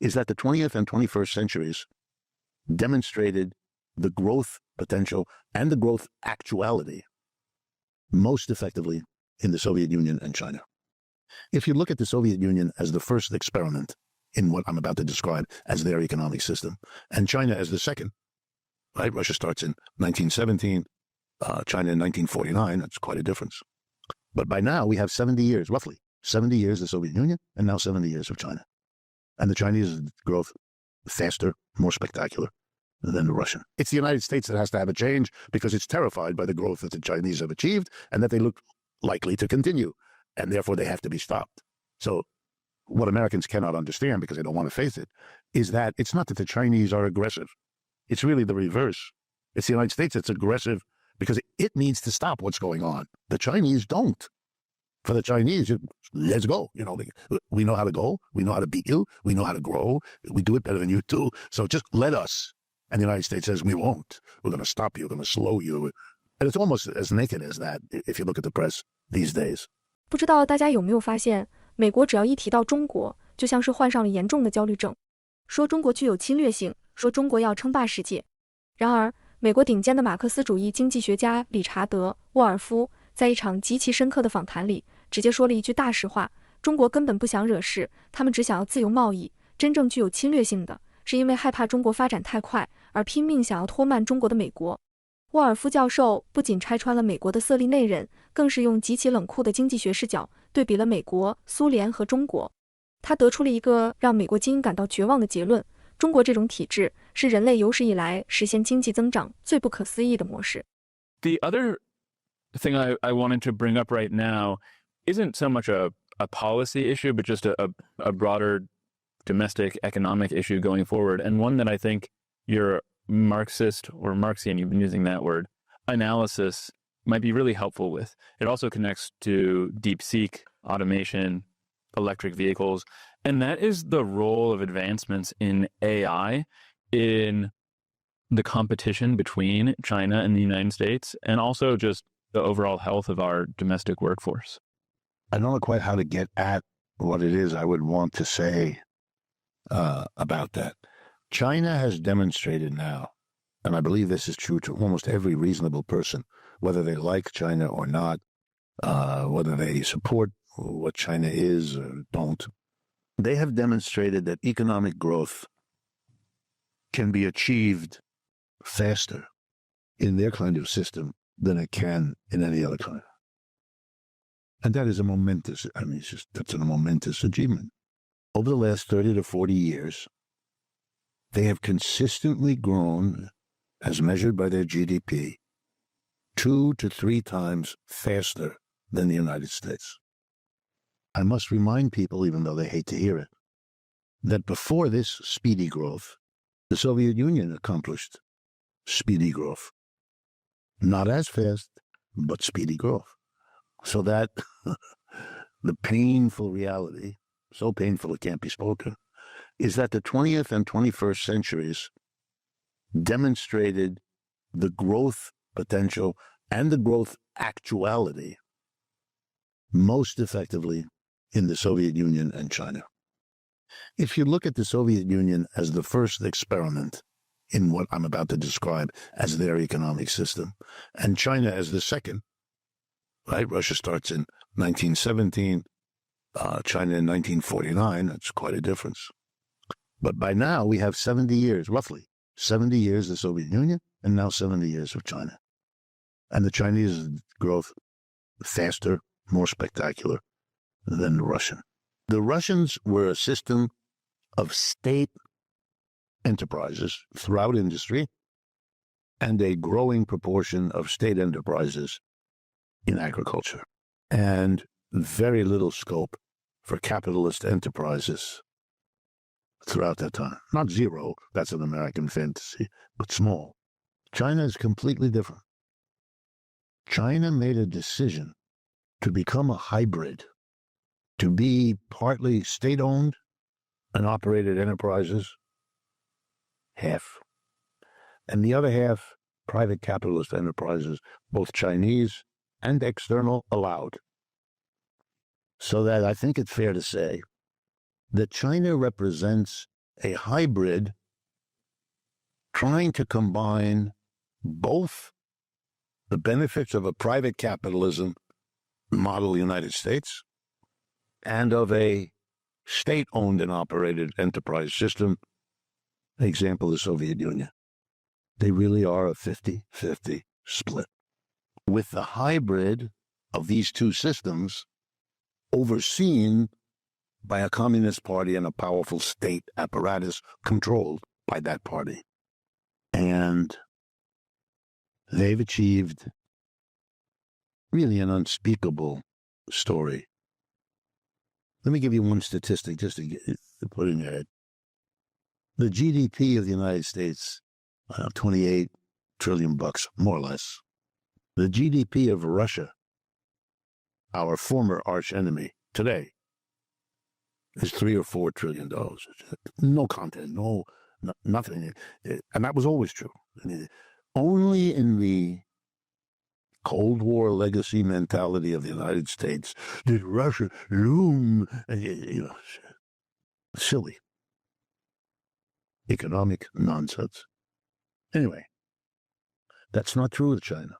is that the 20th and 21st centuries demonstrated the growth potential and the growth actuality most effectively in the Soviet Union and China. If you look at the Soviet Union as the first experiment in what I'm about to describe as their economic system, and China as the second, right? Russia starts in 1917, China in 1949. That's quite a difference. But by now we have 70 years, roughly 70 years of the Soviet Union, and now 70 years of China. And the Chinese growth faster, more spectacular than the Russian. It's the United States that has to have a change because it's terrified by the growth that the Chinese have achieved and that they look likely to continue, and therefore they have to be stopped. So what Americans cannot understand, because they don't want to face it, is that it's not that the Chinese are aggressive. It's really the reverse. It's the United States that's aggressive because it needs to stop what's going on. The Chinese don't. For the Chinese, let's go. You know, we know how to go. We know how to beat you. We know how to grow. We do it better than you do. So just let us. And the United States says, we won't. We're going to stop you. We're going to slow you. And it's almost as naked as that if you look at the press these days. 不知道大家有没有发现，美国只要一提到中国，就像是患上了严重的焦虑症，说中国具有侵略性，说中国要称霸世界。然而，美国顶尖的马克思主义经济学家理查德·沃尔夫在一场极其深刻的访谈里，直接说了一句大实话：中国根本不想惹事，他们只想要自由贸易。真正具有侵略性的，是因为害怕中国发展太快，而拼命想要拖慢中国的美国。沃尔夫教授不仅拆穿了美国的色厉内荏，更是用极其冷酷的经济学视角对比了美国、苏联和中国。他得出了一个让美国精英感到绝望的结论：中国这种体制是人类有史以来实现经济增长最不可思议的模式。The other thing I wanted to bring up right now isn't so much a policy issue, but just a broader domestic economic issue going forward, and one that I think your Marxist or Marxian, you've been using that word, analysis might be really helpful with. It also connects to DeepSeek, automation, electric vehicles, and that is the role of advancements in AI in the competition between China and the United States, and also just the overall health of our domestic workforce. I don't know quite how to get at what it is I would want to say about that. China has demonstrated now, and I believe this is true to almost every reasonable person, whether they like China or not, whether they support what China is or don't. They have demonstrated that economic growth can be achieved faster in their kind of system than it can in any other kind. And that is a momentous, that's a momentous achievement. Over the last 30 to 40 years, they have consistently grown, as measured by their GDP, 2 to 3 times faster than the United States. I must remind people, even though they hate to hear it, that before this speedy growth, the Soviet Union accomplished speedy growth. Not as fast, but speedy growth. So that the painful reality, so painful it can't be spoken, is that the 20th and 21st centuries demonstrated the growth potential and the growth actuality most effectively in the Soviet Union and China. If you look at the Soviet Union as the first experiment in what I'm about to describe as their economic system, and China as the second, right? Russia starts in 1917, China in 1949. That's quite a difference. But by now we have 70 years, roughly 70 years of the Soviet Union, and now 70 years of China. And the Chinese growth faster, more spectacular than the Russian. The Russians were a system of state enterprises throughout industry and a growing proportion of state enterprises in agriculture, and very little scope for capitalist enterprises throughout that time. Not zero, that's an American fantasy, but small. China is completely different. China made a decision to become a hybrid, to be partly state-owned and operated enterprises, half, and the other half private capitalist enterprises, both Chinese and external allowed. So that I think it's fair to say that China represents a hybrid trying to combine both the benefits of a private capitalism model United States and of a state-owned and operated enterprise system, example, the Soviet Union. They really are a 50-50 split. With the hybrid of these two systems overseen by a communist party and a powerful state apparatus controlled by that party. And they've achieved really an unspeakable story. Let me give you one statistic just to put in your head. The GDP of the United States, 28 trillion bucks, more or less. The GDP of Russia, our former arch enemy today, is $3 or $4 trillion. No content, nothing. And that was always true. I mean, only in the Cold War legacy mentality of the United States did Russia loom, silly economic nonsense. Anyway, that's not true with China.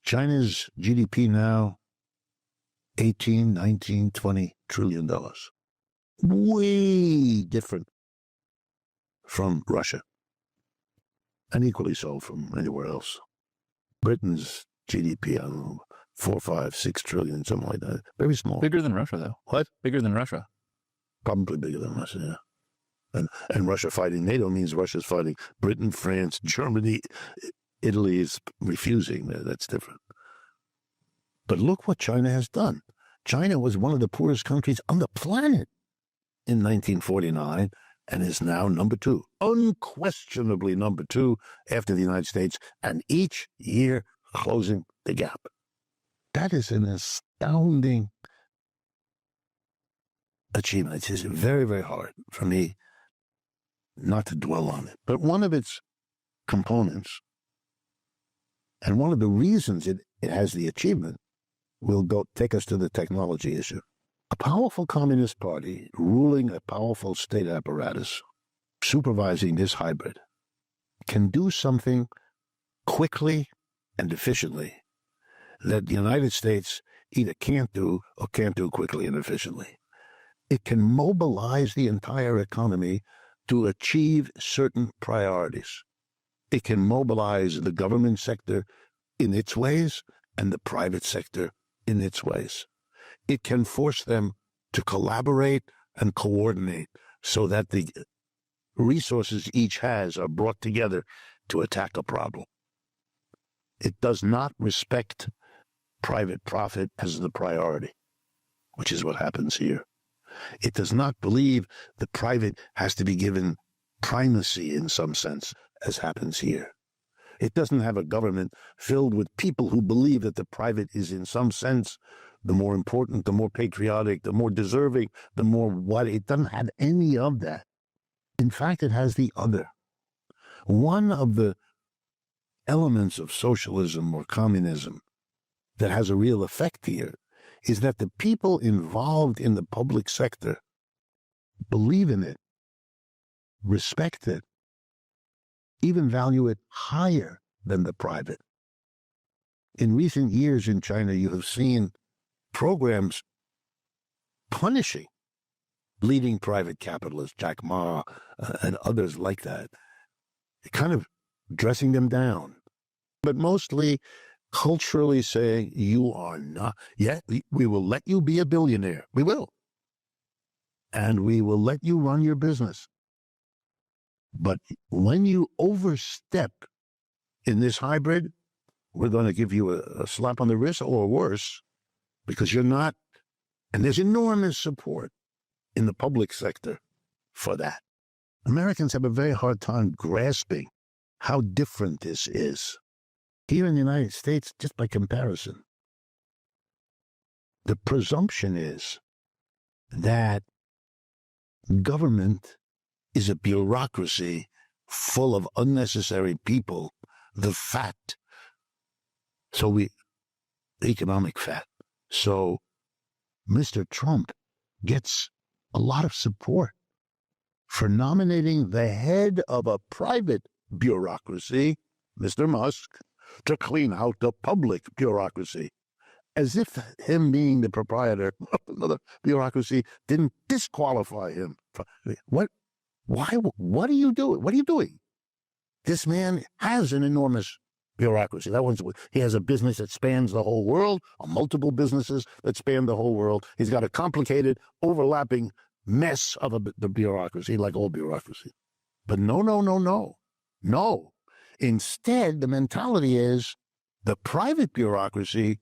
China's GDP now, 18, 19, 20 trillion dollars. Way different from Russia. And equally so from anywhere else. Britain's GDP, I don't know, 4, 5, 6 trillion, something like that. Very small. Bigger than Russia, though. What? Bigger than Russia. Probably bigger than Russia, yeah. And Russia fighting NATO means Russia's fighting Britain, France, Germany. Italy is refusing. That's different. But look what China has done. China was one of the poorest countries on the planet in 1949 and is now number 2, unquestionably number 2 after the United States, and each year closing the gap. That is an astounding achievement. It is very, very hard for me not to dwell on it. But one of its components, and one of the reasons it has the achievement, will take us to the technology issue. A powerful communist party ruling a powerful state apparatus, supervising this hybrid, can do something quickly and efficiently that the United States either can't do or can't do quickly and efficiently. It can mobilize the entire economy to achieve certain priorities. It can mobilize the government sector in its ways and the private sector in its ways. It can force them to collaborate and coordinate so that the resources each has are brought together to attack a problem. It does not respect private profit as the priority, which is what happens here. It does not believe the private has to be given primacy in some sense, as happens here. It doesn't have a government filled with people who believe that the private is in some sense the more important, the more patriotic, the more deserving, the more what. It doesn't have any of that. In fact, it has the other. One of the elements of socialism or communism that has a real effect here is that the people involved in the public sector believe in it, respect it, even value it higher than the private. In recent years in China, you have seen programs punishing leading private capitalists, Jack Ma and others like that, kind of dressing them down, but mostly culturally saying, you are not, yet we will let you be a billionaire. We will. And we will let you run your business. But when you overstep in this hybrid, we're going to give you a slap on the wrist or worse, because you're not, and there's enormous support in the public sector for that. Americans have a very hard time grasping how different this is. Here in the United States, just by comparison, the presumption is that government is a bureaucracy full of unnecessary people, the fat. Economic fat. So Mr. Trump gets a lot of support for nominating the head of a private bureaucracy, Mr. Musk, to clean out the public bureaucracy, as if him being the proprietor of another bureaucracy didn't disqualify him. What? Why? What are you doing? What are you doing? This man has an enormous bureaucracy. He has a business that spans the whole world, or multiple businesses that span the whole world. He's got a complicated, overlapping mess of the bureaucracy, like all bureaucracy. But no. Instead, the mentality is the private bureaucracy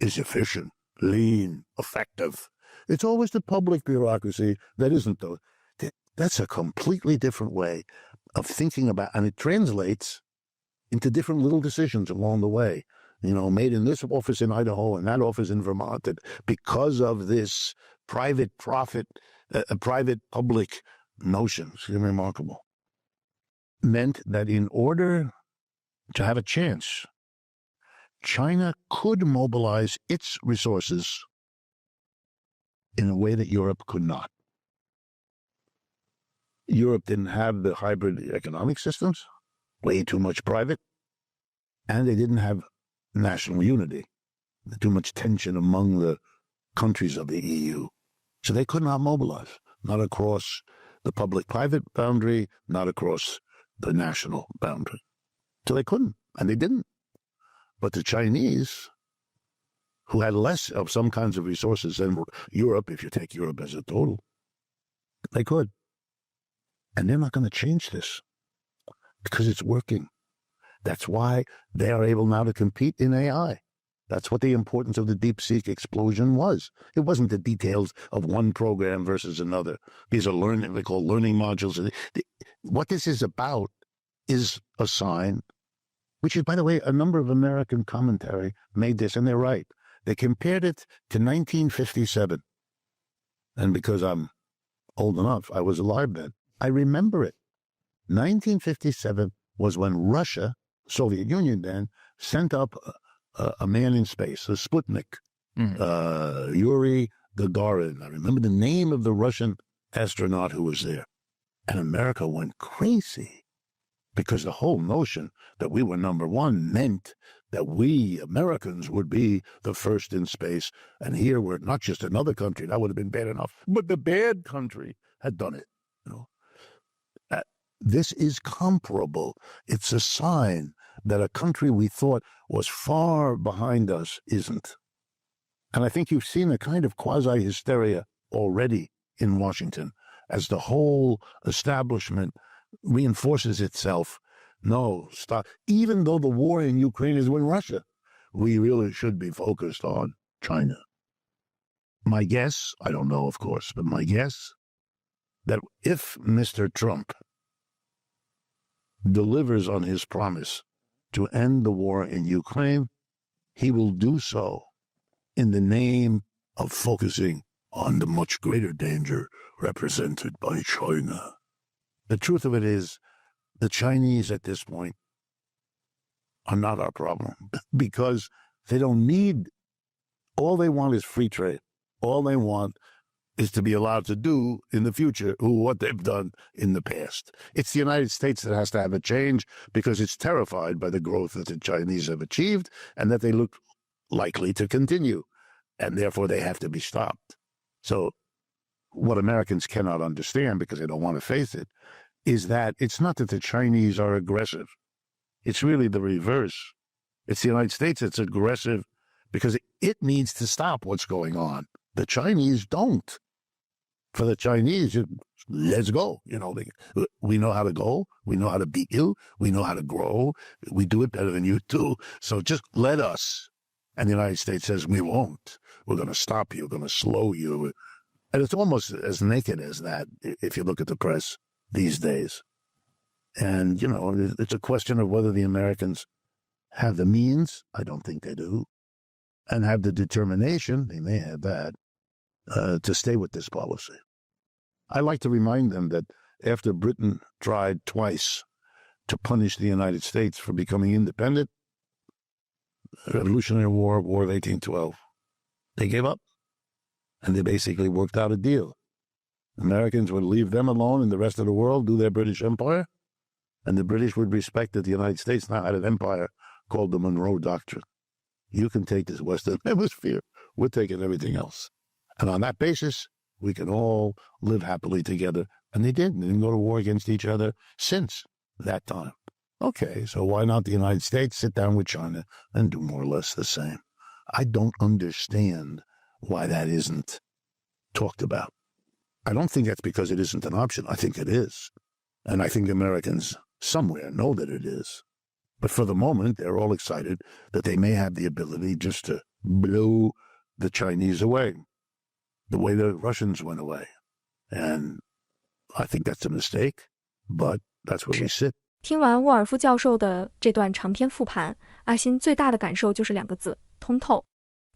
is efficient, lean, effective. It's always the public bureaucracy that isn't, though. That's a completely different way of thinking about, and it translates into different little decisions along the way, made in this office in Idaho and that office in Vermont, that because of this private public notion, it's remarkable, meant that in order to have a chance, China could mobilize its resources in a way that Europe could not. Europe didn't have the hybrid economic systems, way too much private, and they didn't have national unity, too much tension among the countries of the EU. So they could not mobilize, not across the public-private boundary, not across the national boundary. So they couldn't, and they didn't. But the Chinese, who had less of some kinds of resources than Europe, if you take Europe as a total, they could. And they're not going to change this because it's working. That's why they are able now to compete in AI. That's what the importance of the DeepSeek explosion was. It wasn't the details of one program versus another. These are they call learning modules. What this is about is a sign, which is, by the way, a number of American commentary made this, and they're right. They compared it to 1957. And because I'm old enough, I was alive then. I remember it. 1957 was when Russia, Soviet Union then, sent up a man in space, a Sputnik, Yuri Gagarin. I remember the name of the Russian astronaut who was there. And America went crazy because the whole notion that we were number one meant that we Americans would be the first in space. And here we're not just another country, that would have been bad enough, but the bad country had done it. This is comparable. It's a sign that a country we thought was far behind us isn't. And I think you've seen a kind of quasi-hysteria already in Washington as the whole establishment reinforces itself. No, stop. Even though the war in Ukraine is with Russia, we really should be focused on China. My guess, I don't know, of course, but my guess that if Mr. Trump delivers on his promise to end the war in Ukraine, he will do so in the name of focusing on the much greater danger represented by China. The truth of it is, the Chinese at this point are not our problem because they don't need, all they want is free trade. All they want is to be allowed to do in the future what they've done in the past. It's the United States that has to have a change because it's terrified by the growth that the Chinese have achieved and that they look likely to continue, and therefore they have to be stopped. So what Americans cannot understand, because they don't want to face it, is that it's not that the Chinese are aggressive. It's really the reverse. It's the United States that's aggressive because it needs to stop what's going on. The Chinese don't. For the Chinese, let's go. We know how to go. We know how to beat you. We know how to grow. We do it better than you do. So just let us. And the United States says, we won't. We're going to stop you. We're going to slow you. And it's almost as naked as that, if you look at the press these days. And, it's a question of whether the Americans have the means. I don't think they do. And have the determination, they may have that, to stay with this policy. I like to remind them that after Britain tried twice to punish the United States for becoming independent, the Revolutionary War of 1812, they gave up. And they basically worked out a deal. Americans would leave them alone and the rest of the world do their British Empire. And the British would respect that the United States now had an empire called the Monroe Doctrine. You can take this Western Hemisphere. We're taking everything else. And on that basis, we can all live happily together. And they did. They didn't go to war against each other since that time. Okay, so why not the United States sit down with China and do more or less the same? I don't understand why that isn't talked about. I don't think that's because it isn't an option. I think it is. And I think Americans somewhere know that it is. But for the moment, they're all excited that they may have the ability just to blow the Chinese away, the way the Russians went away. And I think that's a mistake, but that's where we sit. 听完沃尔夫教授的这段长篇复盘，阿辛最大的感受就是2个字：通透。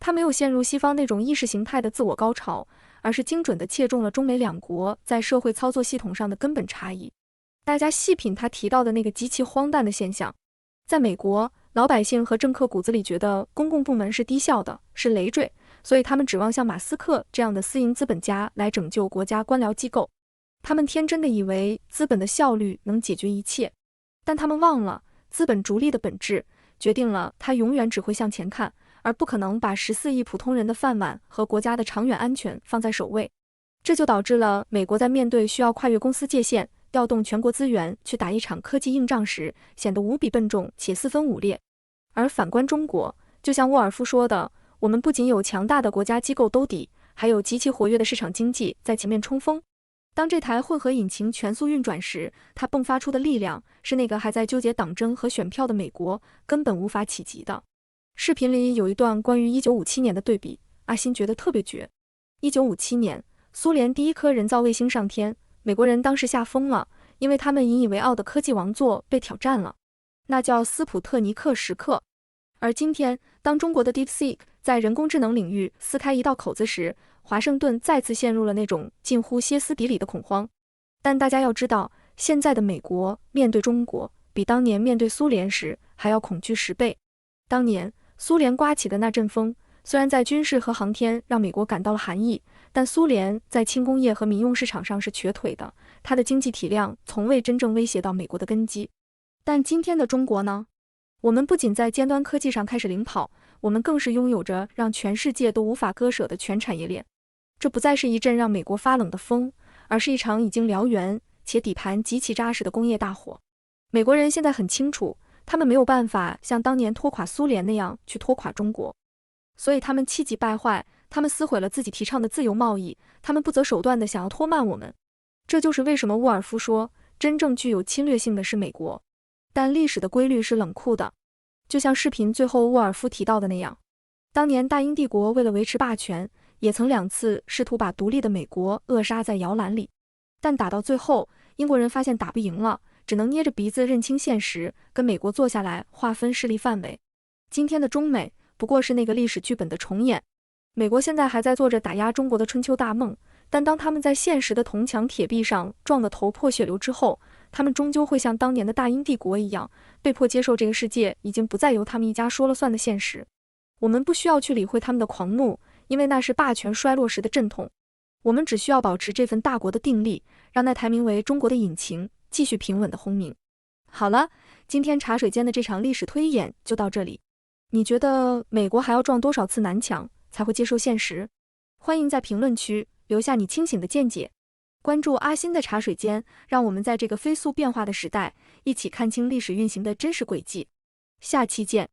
他没有陷入西方那种意识形态的自我高潮，而是精准地切中了中美两国在社会操作系统上的根本差异。大家细品他提到的那个极其荒诞的现象，在美国，老百姓和政客骨子里觉得公共部门是低效的，是累赘，所以他们指望像马斯克这样的私营资本家来拯救国家官僚机构。他们天真的以为资本的效率能解决一切，但他们忘了资本逐利的本质决定了它永远只会向前看，而不可能把14亿普通人的饭碗和国家的长远安全放在首位。这就导致了美国在面对需要跨越公司界限调动全国资源去打一场科技硬仗时，显得无比笨重且四分五裂。而反观中国，就像沃尔夫说的，我们不仅有强大的国家机构兜底，还有极其活跃的市场经济在前面冲锋。当这台混合引擎全速运转时，它迸发出的力量是那个还在纠结党争和选票的美国根本无法企及的。视频里有一段关于1957年的对比，阿辛觉得特别绝。1957年，苏联第一颗人造卫星上天，美国人当时吓疯了，因为他们引以为傲的科技王座被挑战了，那叫斯普特尼克时刻。而今天，当中国的 DeepSeek 在人工智能领域撕开一道口子时，华盛顿再次陷入了那种近乎歇斯底里的恐慌。但大家要知道，现在的美国面对中国，比当年面对苏联时还要恐惧10倍。当年苏联刮起的那阵风，虽然在军事和航天让美国感到了寒意，但苏联在轻工业和民用市场上是瘸腿的，它的经济体量从未真正威胁到美国的根基。但今天的中国呢？我们不仅在尖端科技上开始领跑，我们更是拥有着让全世界都无法割舍的全产业链。这不再是一阵让美国发冷的风，而是一场已经燎原且底盘极其扎实的工业大火。美国人现在很清楚，他们没有办法像当年拖垮苏联那样去拖垮中国，所以他们气急败坏，他们撕毁了自己提倡的自由贸易，他们不择手段地想要拖慢我们。这就是为什么沃尔夫说，真正具有侵略性的是美国。但历史的规律是冷酷的，就像视频最后沃尔夫提到的那样，当年大英帝国为了维持霸权，也曾2次试图把独立的美国扼杀在摇篮里，但打到最后，英国人发现打不赢了，只能捏着鼻子认清现实，跟美国坐下来划分势力范围。今天的中美不过是那个历史剧本的重演。美国现在还在做着打压中国的春秋大梦，但当他们在现实的铜墙铁壁上撞得头破血流之后，他们终究会像当年的大英帝国一样，被迫接受这个世界已经不再由他们一家说了算的现实。我们不需要去理会他们的狂怒，因为那是霸权衰落时的阵痛。我们只需要保持这份大国的定力，让那台名为中国的引擎继续平稳的轰鸣。好了，今天茶水间的这场历史推演就到这里。你觉得美国还要撞多少次南墙才会接受现实？欢迎在评论区留下你清醒的见解。关注阿欣的茶水间，让我们在这个飞速变化的时代，一起看清历史运行的真实轨迹。下期见。